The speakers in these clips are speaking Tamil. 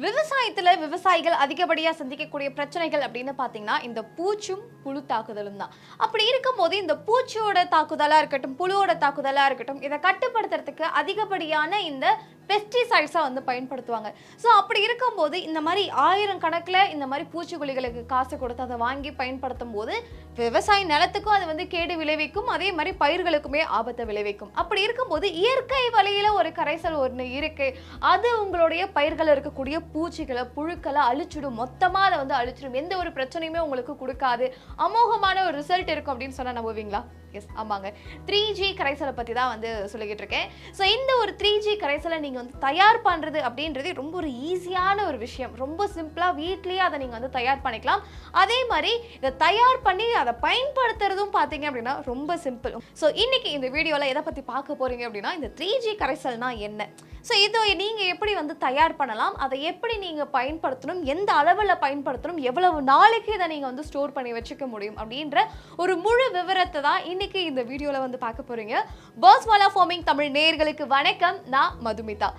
விவசாயத்துல விவசாயிகள் அதிகப்படியா சந்திக்கக்கூடிய பிரச்சனைகள் அப்படின்னு பாத்தீங்கன்னா இந்த பூச்சும் புழு தாக்குதலும் தான். அப்படி இருக்கும்போது இந்த பூச்சியோட தாக்குதலா இருக்கட்டும், புழுவோட தாக்குதலா இருக்கட்டும், இதை கட்டுப்படுத்துறதுக்கு அதிகப்படியான இந்த பெஸ்டிசைட்ஸை வந்து பயன்படுத்துவாங்க. ஸோ அப்படி இருக்கும்போது இந்த மாதிரி 1000 கணக்கில் இந்த மாதிரி பூச்சிக்கொல்லிகளுக்கு காசு கொடுத்து அதை வாங்கி பயன்படுத்தும் போது விவசாய நிலத்துக்கும் அது வந்து கேடு விளைவிக்கும், அதே மாதிரி பயிர்களுக்குமே ஆபத்தை விளைவிக்கும். அப்படி இருக்கும்போது இயற்கை வழியில ஒரு கரைசல் ஒன்று இருக்கு, அது உங்களுடைய பயிர்கள் இருக்கக்கூடிய பூச்சிகளை புழுக்களை அழிச்சிடும், மொத்தமாக அதை வந்து அழிச்சிடும், எந்த ஒரு பிரச்சனையுமே உங்களுக்கு கொடுக்காது, அமோகமான ஒரு ரிசல்ட் இருக்கும் அப்படின்னு சொன்னா நம்புவீங்களா? எஸ், ஆமாங்க. 3G கரைசலை பற்றி தான் வந்து சொல்லிக்கிட்டு இருக்கேன். ஸோ இந்த ஒரு 3G கரைசலை நீங்கள் வந்து தயார் பண்ணுறது அப்படின்றது ரொம்ப ஒரு ஈஸியான ஒரு விஷயம். ரொம்ப சிம்பிளாக வீட்லேயே அதை நீங்கள் வந்து தயார் பண்ணிக்கலாம். அதே மாதிரி இதை தயார் பண்ணி அதை பயன்படுத்துறதும் பார்த்தீங்க அப்படின்னா ரொம்ப சிம்பிள். ஸோ இன்னைக்கு இந்த வீடியோவில் எதை பற்றி பார்க்க போகிறீங்க அப்படின்னா இந்த 3G கரைசல்னா என்ன, ஸோ இதை நீங்கள் எப்படி வந்து தயார் பண்ணலாம், அதை எப்படி நீங்கள் பயன்படுத்தணும், எந்த அளவில் பயன்படுத்தணும், எவ்வளவு நாளைக்கு இதை நீங்கள் வந்து ஸ்டோர் பண்ணி வச்சுக்க முடியும் அப்படின்ற ஒரு முழு விவரத்தை தான் இன்னைக்கு இந்த வீடியோவில் வந்து பார்க்க போறீங்க. பர்ஸ்வாலா ஃபார்மிங் தமிழ் நேயர்களுக்கு வணக்கம், நான் மதுமிதா.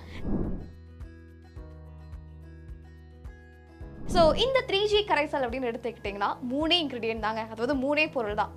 ஸோ இந்த 3G கரைசல் அப்படின்னு எடுத்துக்கிட்டிங்கன்னா 3 இன்க்ரீடியன்ட் தாங்க, அதாவது 3 பொருள் தான்.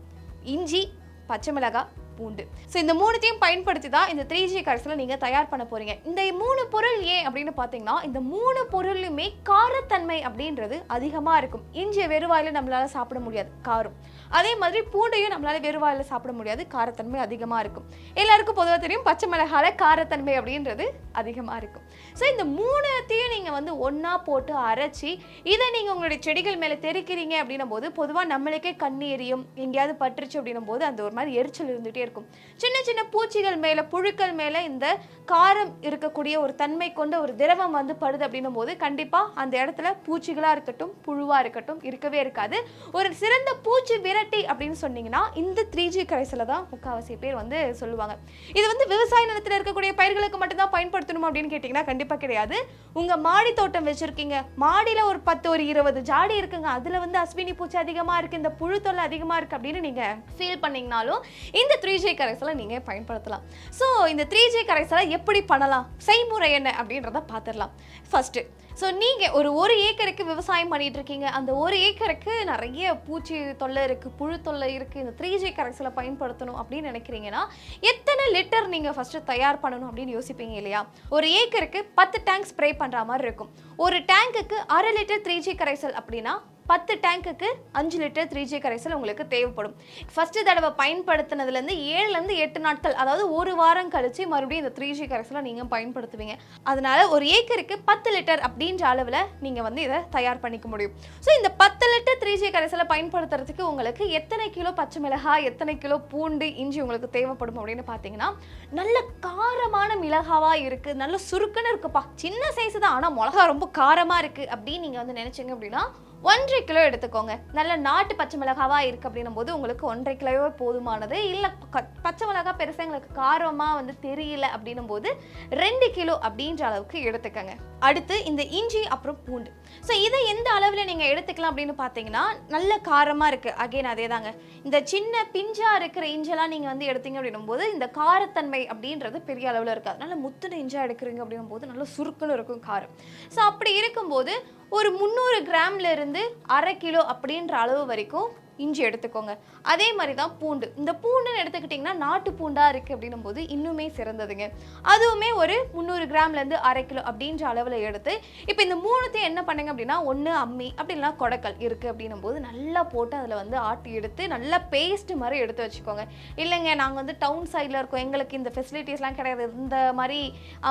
இஞ்சி, பச்சை மிளகாய், பூண்டு. ஸோ இந்த 3த்தையும் பயன்படுத்தி தான் இந்த 3G கரைசலை நீங்கள் தயார் பண்ண போறீங்க. இந்த 3 பொருள் ஏன் அப்படின்னு பார்த்தீங்கன்னா இந்த 3 பொருளுமே காரத்தன்மை அப்படின்றது அதிகமாக இருக்கும். இஞ்சியை வெறுவாயில் நம்மளால சாப்பிட முடியாது, காரம். அதே மாதிரி பூண்டையும் நம்மளால வெறுவாயில் சாப்பிட முடியாது, காரத்தன்மை அதிகமாக இருக்கும். எல்லாருக்கும் பொதுவாக தெரியும் பச்சை மிளகால காரத்தன்மை அப்படின்றது அதிகமாக இருக்கும். ஸோ இந்த 3த்தையும் நீங்கள் வந்து ஒன்றா போட்டு அரைச்சி இதை நீங்கள் உங்களுடைய செடிகள் மேலே தெளிக்கிறீங்க அப்படின்னும் போது பொதுவாக நம்மளுக்கே கண்ணு எரியும், எங்கேயாவது பட்டுருச்சு அப்படின்னும் போது அந்த ஒரு மாதிரி எரிச்சல் இருந்துகிட்டே இருக்கும். சின்ன சின்ன பூச்சிகள் மேலே, புழுக்கள் மேலே இந்த காரம் இருக்கக்கூடிய ஒரு தன்மை கொண்ட ஒரு திரவம் வந்து படுது அப்படின்னும் போது கண்டிப்பாக அந்த இடத்துல பூச்சிகளாக இருக்கட்டும், புழுவாக இருக்கட்டும் இருக்கவே இருக்காது. ஒரு சிறந்த பூச்சி விரட்டி அப்படின்னு சொன்னீங்கன்னா இந்த 3G கரைசலை தான் முக்கால்வாசி பேர் வந்து சொல்லுவாங்க. இது வந்து விவசாய நிலத்தில் இருக்கக்கூடிய பயிர்களுக்கு மட்டும்தான் பயன்படுத்தணும் அப்படின்னு கேட்டிங்கன்னா கண்டிப்பாக கிடையாது. உங்கள் மாடி தோட்டம் வச்சுருக்கீங்க, மாடியில் ஒரு 10 ஒரு 20 ஜாடி இருக்குங்க, அதில் வந்து அஸ்வினி பூச்சி அதிகமாக இருக்குது, இந்த புழு தொல்லை அதிகமாக இருக்குது அப்படின்னு நீங்கள் ஃபீல் பண்ணிங்கனாலும் இந்த 3G கரைசலை நீங்கள் பயன்படுத்தலாம். ஸோ இந்த 3G கரைசலை எப்படி பண்ணலாம், செய்முறை என்ன அப்படின்றத பார்த்துடலாம். ஃபர்ஸ்ட்டு, ஸோ நீங்கள் ஒரு ஏக்கருக்கு விவசாயம் பண்ணிட்டு இருக்கீங்க, அந்த 1 ஏக்கருக்கு நிறைய பூச்சி தொல்லை இருக்குது, புழு தொல்லை இருக்குது, இந்த 3G கரைசலை பயன்படுத்தணும் அப்படின்னு நினைக்கிறீங்கன்னா எத்தனை லிட்டர் நீங்கள் ஃபஸ்ட்டு தயார் பண்ணணும் அப்படின்னு யோசிப்பீங்க இல்லையா? ஒரு ஏக்கருக்கு 10 டேங்க் ஸ்ப்ரே பண்ணுற மாதிரி இருக்கும். ஒரு டேங்குக்கு 1/2 லிட்டர் 3G கரைசல் அப்படின்னா 10 டேங்குக்கு 5 லிட்டர் 3G கரைசல் உங்களுக்கு தேவைப்படும். ஃபர்ஸ்ட் தடவை பயன்படுத்தினதுலேருந்து 7லேருந்து 8 நாட்கள், அதாவது ஒரு வாரம் கழிச்சு மறுபடியும் இந்த 3G கரைசலை நீங்கள் பயன்படுத்துவீங்க. அதனால ஒரு ஏக்கருக்கு 10 லிட்டர் அப்படின்ற அளவில் நீங்கள் வந்து இதை தயார் பண்ணிக்க முடியும். ஸோ இந்த 10 லிட்டர் 3G கரைசலை பயன்படுத்துறதுக்கு உங்களுக்கு எத்தனை கிலோ பச்சை மிளகாய், எத்தனை கிலோ பூண்டு, இஞ்சி உங்களுக்கு தேவைப்படும் அப்படின்னு பார்த்தீங்கன்னா நல்ல காரமான மிளகாவாக இருக்குது, நல்ல சுருக்குன்னு இருக்குப்பா, சின்ன சைஸு தான் ஆனால் மிளகா ரொம்ப காரமாக இருக்குது அப்படின்னு நீங்கள் வந்து நினச்சிங்க அப்படின்னா 1.5 கிலோ எடுத்துக்கோங்க. நல்ல நாட்டு பச்சை மிளகாவா இருக்குது அப்படின்னும் போது உங்களுக்கு 1.5 கிலோவே போதுமானது. இல்லை பச்சை மிளகா பெருசாக எங்களுக்கு காரமாக வந்து தெரியல அப்படின்னும் போது 2 கிலோ அப்படின்ற அளவுக்கு எடுத்துக்கோங்க. அடுத்து இந்த இஞ்சி அப்புறம் பூண்டு. ஸோ இதை எந்த அளவில் நீங்கள் எடுத்துக்கலாம் அப்படின்னு பார்த்தீங்கன்னா நல்ல காரமாக இருக்குது, அகைன் அதே தாங்க. இந்த சின்ன பிஞ்சாக இருக்கிற இஞ்செல்லாம் நீங்கள் வந்து எடுத்தீங்க அப்படின்னும் போது இந்த காரத்தன்மை அப்படின்றது பெரிய அளவில் இருக்காது. நல்ல முத்துன இஞ்சாக எடுக்கிறீங்க அப்படின்னும் போது நல்ல சுருக்குன்னு இருக்கும் காரம். ஸோ அப்படி இருக்கும்போது ஒரு 300 கிராம்ல இருந்து 1/2 கிலோ அப்படின்ற அளவு வரைக்கும் இஞ்சி எடுத்துக்கோங்க. அதே மாதிரி தான் பூண்டு. இந்த பூண்டுன்னு எடுத்துக்கிட்டிங்கன்னா நாட்டு பூண்டாக இருக்குது அப்படின்னும் போது இன்னுமே சிறந்ததுங்க. அதுவுமே ஒரு 300 கிராம்லேருந்து 1/2 கிலோ அப்படின்ற அளவில் எடுத்து இப்போ இந்த 3த்தையும் என்ன பண்ணுங்க அப்படின்னா ஒன்று அம்மி அப்படின்னா கொடைக்கல் இருக்குது அப்படின்னும் போது நல்லா போட்டு அதில் வந்து ஆட்டி எடுத்து நல்லா பேஸ்ட் மாதிரி எடுத்து வச்சுக்கோங்க. இல்லைங்க நாங்கள் வந்து டவுன் சைடில் இருக்கோம், எங்களுக்கு இந்த ஃபெசிலிட்டிஸ்லாம் கிடையாது, இந்த மாதிரி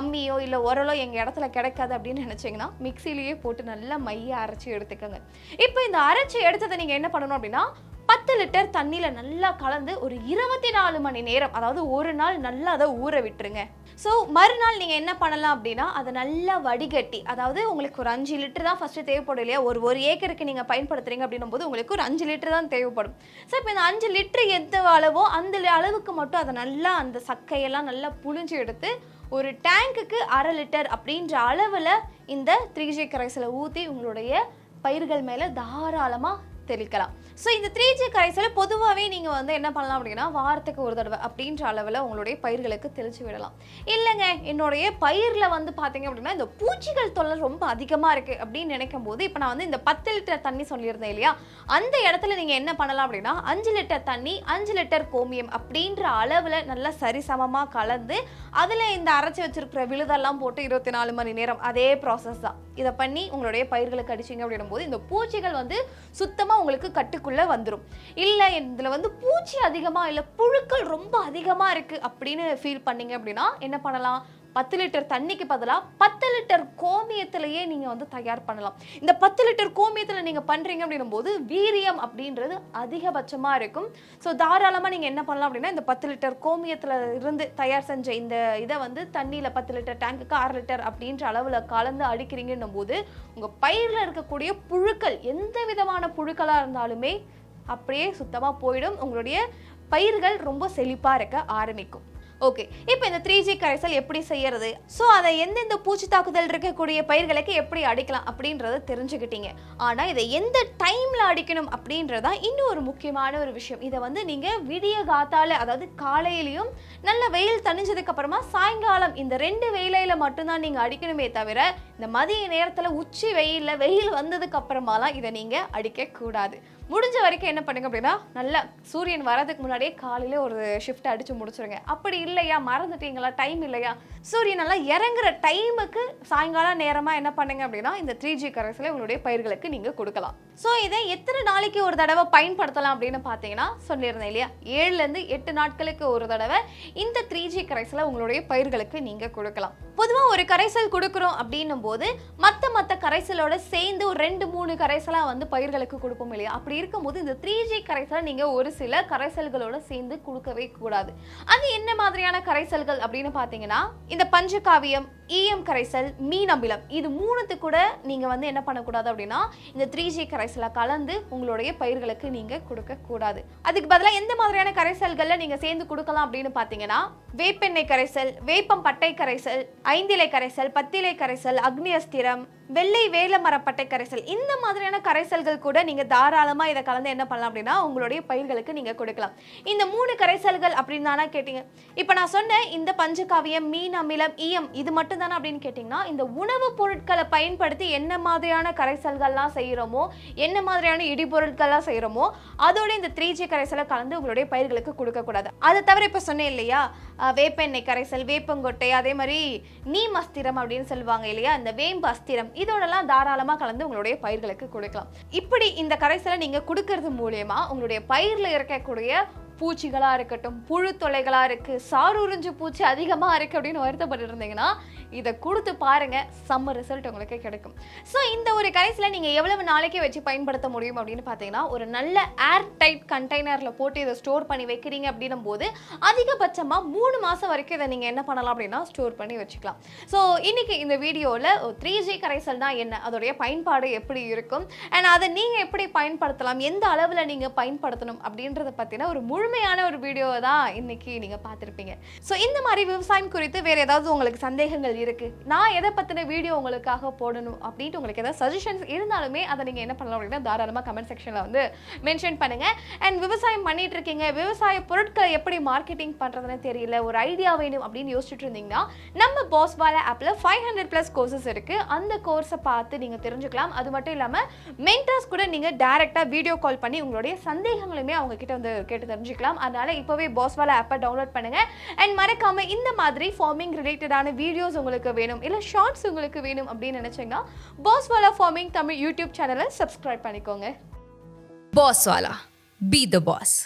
அம்மியோ இல்லை உரலோ எங்கள் இடத்துல கிடைக்காது அப்படின்னு நினச்சிங்கன்னா மிக்சிலேயே போட்டு நல்லா மைய அரைச்சி எடுத்துக்கோங்க. இப்போ இந்த அரைச்சி எடுத்ததை நீங்கள் என்ன பண்ணணும் அப்படின்னா 10 லிட்டர் தண்ணியில் நல்லா கலந்து ஒரு 24 மணி நேரம், அதாவது ஒரு நாள் நல்லா அதை ஊற விட்டுருங்க. ஸோ மறுநாள் நீங்கள் என்ன பண்ணலாம் அப்படின்னா அதை நல்லா வடிகட்டி, அதாவது உங்களுக்கு ஒரு 5 லிட்டர் தான் ஃபஸ்ட்டு தேவைப்படும் இல்லையா? ஒரு ஏக்கருக்கு நீங்கள் பயன்படுத்துறீங்க அப்படின்னும் போது உங்களுக்கு ஒரு 5 லிட்டர் தான் தேவைப்படும். ஸோ இப்போ இந்த 5 லிட்டர் எந்த அளவோ அந்த அளவுக்கு மட்டும் அதை நல்லா அந்த சக்கையெல்லாம் நல்லா புழிஞ்சு எடுத்து ஒரு டேங்குக்கு 1/2 லிட்டர் அப்படின்ற அளவில் இந்த 3G கரைசலை ஊற்றி உங்களுடைய பயிர்கள் மேலே தாராளமாக தெளிக்கலாம். ஸோ இந்த 3G கரைசலை பொதுவாகவே நீங்கள் வந்து என்ன பண்ணலாம் அப்படின்னா வாரத்துக்கு ஒரு தடவை அப்படின்ற அளவில் உங்களுடைய பயிர்களுக்கு தெளித்து விடலாம். இல்லைங்க என்னுடைய பயிரில் வந்து பார்த்தீங்க அப்படின்னா இந்த பூச்சிகள் தொல்லை ரொம்ப அதிகமாக இருக்குது அப்படின்னு நினைக்கும் போது இப்போ நான் வந்து இந்த 10 லிட்டர் தண்ணி சொல்லியிருந்தேன் இல்லையா, அந்த இடத்துல நீங்கள் என்ன பண்ணலாம் அப்படின்னா 5 லிட்டர் தண்ணி 5 லிட்டர் கோமியம் அப்படின்ற அளவில் நல்லா சரிசமமாக கலந்து அதில் இந்த அரைச்சி வச்சிருக்கிற விழுதெல்லாம் போட்டு 24 மணி நேரம் அதே ப்ராசஸ் தான். இதை பண்ணி உங்களுடைய பயிர்களுக்கு அடிச்சிங்க அப்படின்னும் போது இந்த பூச்சிகள் வந்து சுத்தமாக உங்களுக்கு கட்டுக்குள்ளே வந்துடும். இல்லை இதில் வந்து பூச்சி அதிகமாக இல்லை புழுக்கள் ரொம்ப அதிகமாக இருக்குது அப்படின்னு ஃபீல் பண்ணீங்க அப்படின்னா என்ன பண்ணலாம், 10 லிட்டர் தண்ணிக்கு பதிலாக 10 லிட்டர் கோமியத்திலேயே நீங்கள் வந்து தயார் பண்ணலாம். இந்த 10 லிட்டர் கோமியத்தில் நீங்கள் பண்ணுறீங்க அப்படின்னும் போது வீரியம் அப்படின்றது அதிகபட்சமாக இருக்கும். ஸோ தாராளமாக நீங்கள் என்ன பண்ணலாம் அப்படின்னா இந்த 10 லிட்டர் கோமியத்தில் இருந்து தயார் செஞ்ச இந்த இதை வந்து தண்ணியில் 10 லிட்டர் டேங்குக்கு 6 லிட்டர் அப்படின்ற அளவில் கலந்து அடிக்கிறீங்கன்னும் போது உங்கள் பயிரில் இருக்கக்கூடிய புழுக்கள் எந்த விதமான புழுக்களாக இருந்தாலுமே அப்படியே சுத்தமாக போயிடும். உங்களுடைய பயிர்கள் ரொம்ப செழிப்பாக இருக்க ஆரம்பிக்கும். ஓகே, இப்போ இந்த 3G கரைசல் எப்படி செய்யறது, ஸோ அதை எந்தெந்த பூச்சி தாக்குதல் இருக்கக்கூடிய பயிர்களுக்கு எப்படி அடிக்கலாம் அப்படின்றத தெரிஞ்சுக்கிட்டீங்க. ஆனால் இதை எந்த டைமில் அடிக்கணும் அப்படின்றதான் இன்னும் ஒரு முக்கியமான ஒரு விஷயம். இதை வந்து நீங்கள் விடிய காத்தால அதாவது காலையிலையும் நல்ல வெயில் தணிஞ்சதுக்கு அப்புறமா சாயங்காலம் இந்த 2 வேளையில மட்டும்தான் நீங்கள் அடிக்கணுமே தவிர இந்த மதிய நேரத்தில் உச்சி வெயில் வந்ததுக்கு அப்புறமாலாம் இதை நீங்கள் அடிக்கக்கூடாது. முடிஞ்ச வரைக்கும் என்ன பண்ணுங்க அப்படின்னா நல்லா சூரியன் வரதுக்கு முன்னாடியே காலையில் ஒரு ஷிஃப்ட் அடித்து முடிச்சுருங்க. அப்படி இல்லையா மறந்துட்டீங்களா டைம் இல்லையா, சூரியன் நல்லா இறங்குற டைமுக்கு சாயங்காலம் நேரமாக என்ன பண்ணுங்க அப்படின்னா இந்த 3G கரைசலை உங்களுடைய பயிர்களுக்கு நீங்கள் கொடுக்கலாம். ஸோ இதை எத்தனை நாளைக்கு ஒரு தடவை பயன்படுத்தலாம் அப்படின்னு பார்த்தீங்கன்னா சொல்லியிருந்தேன் இல்லையா, 7லேருந்து 8 நாட்களுக்கு ஒரு தடவை இந்த 3G கரைசலை உங்களுடைய பயிர்களுக்கு நீங்கள் கொடுக்கலாம். பொதுவாக ஒரு கரைசல் கொடுக்குறோம் அப்படின்னும் போது மற்ற கரைசலோட சேர்ந்து ஒரு 2-3 கரைசலாக வந்து பயிர்களுக்கு கொடுப்போம் இல்லையா, அப்படி இருக்கும்போது இந்த 3G கரைசலை நீங்கள் ஒரு சில கரைசல்களோட சேர்ந்து கொடுக்கவே கூடாது. அது என்ன மாதிரியான கரைசல்கள் அப்படின்னு பார்த்தீங்கன்னா இந்த பஞ்சகாவியம், ஈயம் கரைசல், மீன் அமிலம், இது 3த்து கூட நீங்கள் வந்து என்ன பண்ணக்கூடாது அப்படின்னா இந்த 3G கரைசலை கலந்து உங்களுடைய பயிர்களுக்கு நீங்கள் கொடுக்கக்கூடாது. அதுக்கு பதிலாக எந்த மாதிரியான கரைசல்களில் நீங்கள் சேர்ந்து கொடுக்கலாம் அப்படின்னு பார்த்தீங்கன்னா வேப்பெண்ணெய் கரைசல், வேப்பம் பட்டை கரைசல், 5 இலை கரைசல், 10 இலை கரைசல், அக்னி அஸ்திரம், வெள்ளை வேல மரப்பட்டை கரைசல், இந்த மாதிரியான கரைசல்கள் கூட நீங்கள் தாராளமாக இதை கலந்து என்ன பண்ணலாம் அப்படின்னா உங்களுடைய பயிர்களுக்கு நீங்கள் கொடுக்கலாம். இந்த 3 கரைசல்கள் அப்படின்னு தானே கேட்டீங்க. இப்போ நான் சொன்ன இந்த பஞ்சகாவியம், மீன் அமிலம், ஈயம் இது மட்டும் தானே அப்படின்னு கேட்டிங்கன்னா இந்த உணவுப் பொருட்களை பயன்படுத்தி என்ன மாதிரியான கரைசல்கள்லாம் செய்கிறோமோ, என்ன மாதிரியான இடிபொருட்கள்லாம் செய்கிறோமோ அதோட இந்த 3G கரைசலை கலந்து உங்களுடைய பயிர்களுக்கு கொடுக்கக்கூடாது. அதை தவிர இப்போ சொன்னேன் இல்லையா வேப்பெண்ணெய் கரைசல், வேப்பங்கொட்டை, அதே மாதிரி நீம் அஸ்திரம் அப்படின்னு சொல்லுவாங்க இல்லையா, இந்த வேம்பு அஸ்திரம், இதோடலாம் தாராளமாக கலந்து உங்களுடைய பயிர்களுக்கு கொடுக்கலாம். இப்படி இந்த கரைசலை நீங்கள் கொடுக்கறது மூலமா உங்களுடைய பயிரில் இருக்கக்கூடிய பூச்சிகளாக இருக்கட்டும், புழு தொலைகளாக இருக்குது, சாருறிஞ்சு பூச்சி அதிகமாக இருக்குது அப்படின்னு வருத்தப்பட்டு இருந்தீங்கன்னா இதை கொடுத்து பாருங்கள், செம்ம ரிசல்ட் உங்களுக்கு கிடைக்கும். ஸோ இந்த ஒரு கரைசலை நீங்கள் எவ்வளவு நாளைக்கு வச்சு பயன்படுத்த முடியும் அப்படின்னு பார்த்தீங்கன்னா ஒரு நல்ல ஏர் டைட் கண்டெய்னரில் போட்டு இதை ஸ்டோர் பண்ணி வைக்கிறீங்க அப்படின்னும் போது அதிகபட்சமாக 3 மாதம் வரைக்கும் இதை நீங்கள் என்ன பண்ணலாம் அப்படின்னா ஸ்டோர் பண்ணி வச்சுக்கலாம். ஸோ இன்னைக்கு இந்த வீடியோவில் 3G கரைசல் தான் என்ன, அதோடைய பயன்பாடு எப்படி இருக்கும், அண்ட் அதை நீங்கள் எப்படி பயன்படுத்தலாம், எந்த அளவில் நீங்கள் பயன்படுத்தணும் அப்படின்றத பற்றின ஒரு முழுமையான ஒரு வீடியோவை தான் இன்னைக்கு நீங்கள் பார்த்துருப்பீங்க. ஸோ இந்த மாதிரி விவசாயம் குறித்து வேறு ஏதாவது உங்களுக்கு சந்தேகங்கள் இருக்கு, நான் எதை பற்றின வீடியோ உங்களுக்காக போடணும் அப்படின்ட்டு உங்களுக்கு ஏதாவது சஜஷன்ஸ் இருந்தாலுமே அதை நீங்கள் என்ன பண்ணலாம் அப்படின்னா தாராளமாக கமெண்ட் செக்ஷனில் வந்து மென்ஷன் பண்ணுங்கள். அண்ட் விவசாயம் பண்ணிட்டு இருக்கீங்க, விவசாய பொருட்களை எப்படி மார்க்கெட்டிங் பண்ணுறதுன்னு தெரியல, ஒரு ஐடியா வேணும் அப்படின்னு யோசிச்சுட்டு இருந்தீங்கன்னா நம்ம பாஸ்வாலா ஆப்பில் 500+ கோர்சஸ் இருக்குது. அந்த கோர்ஸை பார்த்து நீங்கள் தெரிஞ்சுக்கலாம். அது மட்டும் இல்லாமல் மென்டர்ஸ் கூட நீங்கள் டைரெக்டாக வீடியோ கால் பண்ணி உங்களுடைய சந்தேகங்களுமே அவங்க கிட்ட வந்து கேட்டு தெரிஞ்சுக்கலாம். அதனால இப்போவே பாஸ்வாலா ஆப்பை டவுன்லோட் பண்ணுங்கள். அண்ட் மறக்காமல் இந்த மாதிரி ஃபார்மிங் ரிலேட்டடான வீடியோஸ் உங்களுக்கு வேணும் இல்லை ஷார்ட்ஸ் உங்களுக்கு வேணும் அப்படின்னு நினைச்சீங்கன்னா பாஸ்வாலா ஃபார்மிங் தமிழ் யூடியூப் சேனலை சப்ஸ்கிரைப் பண்ணிக்கோங்க. பாஸ்வாலா, பி த பாஸ்.